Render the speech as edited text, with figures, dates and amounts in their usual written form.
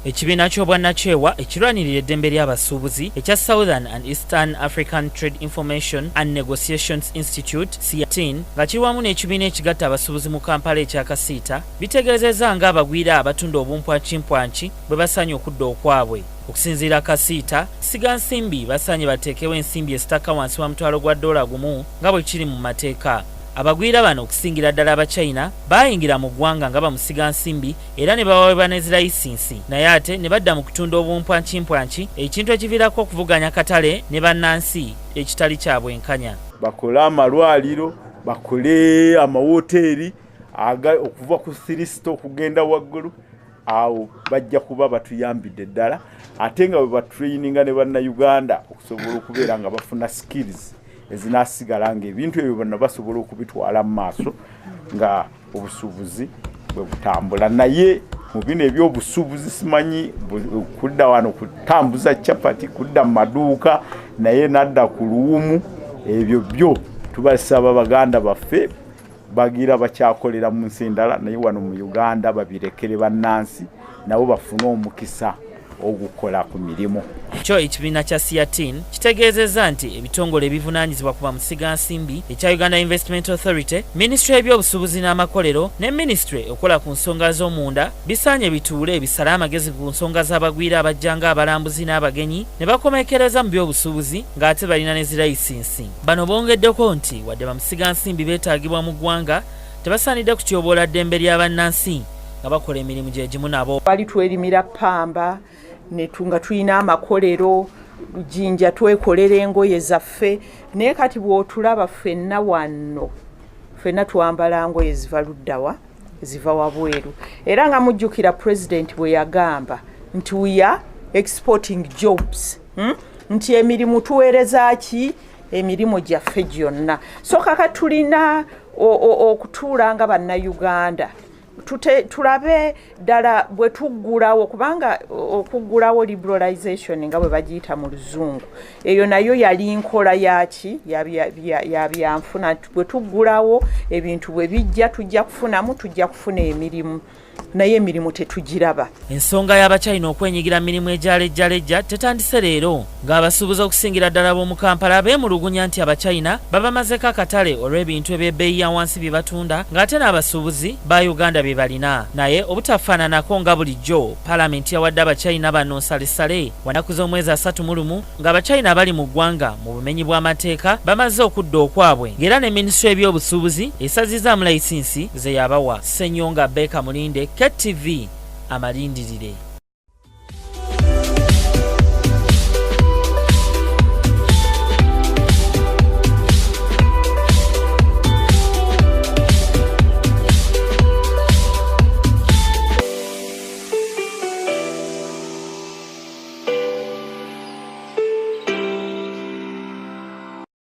Ekibiina ky'obwannakyewa ekirwanirira eddembe ly'abasuubuzi ekya Southern and Eastern African Trade Information and Negotiations Institute CIATIN nga kiri wamu n'ekibiina ekigatta abasuubuzi mu Kampala ekya Kasiita bitegeezezza nga abagwira abatunda obumpwankimpwanki bwe basaanye okudda okwabwe. Okusinziira Kasiita, sigansimbi basaanye bateekewo ensimbi ezitaka wansi wa mutwalo gwa $1 gumu nga bwe kiri mu mateeka. Abagwira bano okusingira ddala Abachina bayingira mu ggwanga nga bamusiga nsimbi era ne baweebwa ne layisinsi naye ate ne badda mu kutunda obumpwankimpwanki ekintu ekiviirako okuvuganya katale ne bannansi ekitali kya bwenkanya. Bakole amalwaliro, bakole amawoteeri okuva ku 3 star okugenda waggulu, awo bajja kuba batuyambidde ddala ate nga bwe batraininga ne bannayuganda okusobola okubeera nga bafuna skills ezinasigala ng'ebintu ebyo bonna basobola okubitwala mu maaso nga obusuubuzi bwe butambula. Naye mu bino ebyobusuubuzi simanyi kudda wano kutambuza capati, kudda mu maduuka, naye nadda ku luwumu, ebyo byo tubasaba baganda baffe bagira bakyakolera mu nsi endala naye wano mu Uganda babirekere bannansi nabo bafune omukisa ogukola ku mirimu. Ekyo ekibiina kya CIATIN kitegeezezza nti ebitongole ebivunaanyizibwa ku bamusigansimbi ekya Uganda Investment Authority, Ministry y'ebyobusuubuzi n'amakolero ne Ministry ekola ku nsonga z'omunda bisaanye bituule ebisale amagezi ku nsonga z'abagwira abajjanga abalambuzi n'abagenyi ne bakomekereza mu byobusuubuzi ng'ate balina ne zilayisinsi. Bano bongeddeko nti wadde bamusigansimbi beetaagibwa mu ggwanga tebasaanidde kutyoboola ddembe ly'abannansi nga bakola emirimu gye gimu nabo. Bali twerimira ppamba netunga tulina amakolero jinja twekolera engoye zaffe naye kati bw'otulaba ffenna wano ffenna twambala ngoye ziva luddawa ziva wabweru era nga mujjukira President bwe yagamba nti we are exporting jobs nti emirimu tuweereza ki emirimu gyaffe gyonna so kaka tulina okutuula nga bannayuganda tulabe ddala bwe tuggulawo kubanga okuggulawo liberalization nga bwe bagiyita mu luzungu eyo nayo yali nkola yaki yabyanfuna bwe tuggulawo ebintu bwe bijja tujja kufuna emirimu naye emirimu tetugiraba. Ensonga y'Abachina okwenyigira mirimu ejalejjalejja tetandise leero ng'abasuubuzi okusingira ddala b'omu Kampala beemulugunya nti Abachina babamazeko akatale olw'ebintu eby'ebbeeyi ya wansi bye batunda ng'ate n'abasuubuzi ba Uganda bye balina. Naye obutafaananako nga bulijjo Paalamenti yawadde Abachina bano nsalesale wanaku z'omwezi 31 ng'Abachina abali mu ggwanga mu bumenyi bw'amateeka bamaze okudda okwabwe ng'era ne Minisitule y'ebyobusuubuzi esazizaamu layisinsi ze yabawa. Ssenyonga Beka Mulinde, KTV, amalindirire.